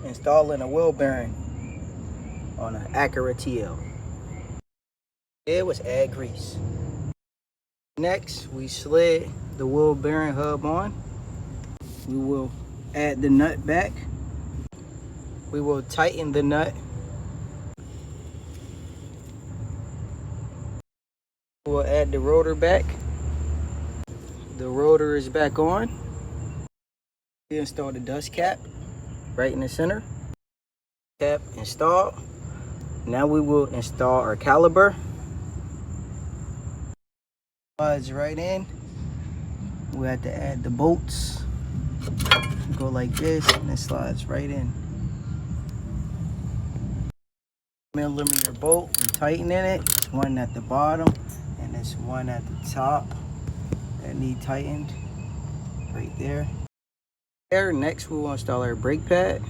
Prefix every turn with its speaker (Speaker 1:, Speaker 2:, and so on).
Speaker 1: installing a wheel bearing on an Acura TL. It was add grease. Next, we slid the wheel bearing hub on. We will add the nut back. We will tighten the nut. We'll add the rotor back. The rotor is back on. We install the dust cap right in the center. Cap installed. Now we will install our caliper. Slides right in. We have to add the bolts. Go like this and it slides right in. Millimeter bolt, and tightening it. There's one at the bottom and there's one at the top that need tightened right there. Next we will install our brake pad.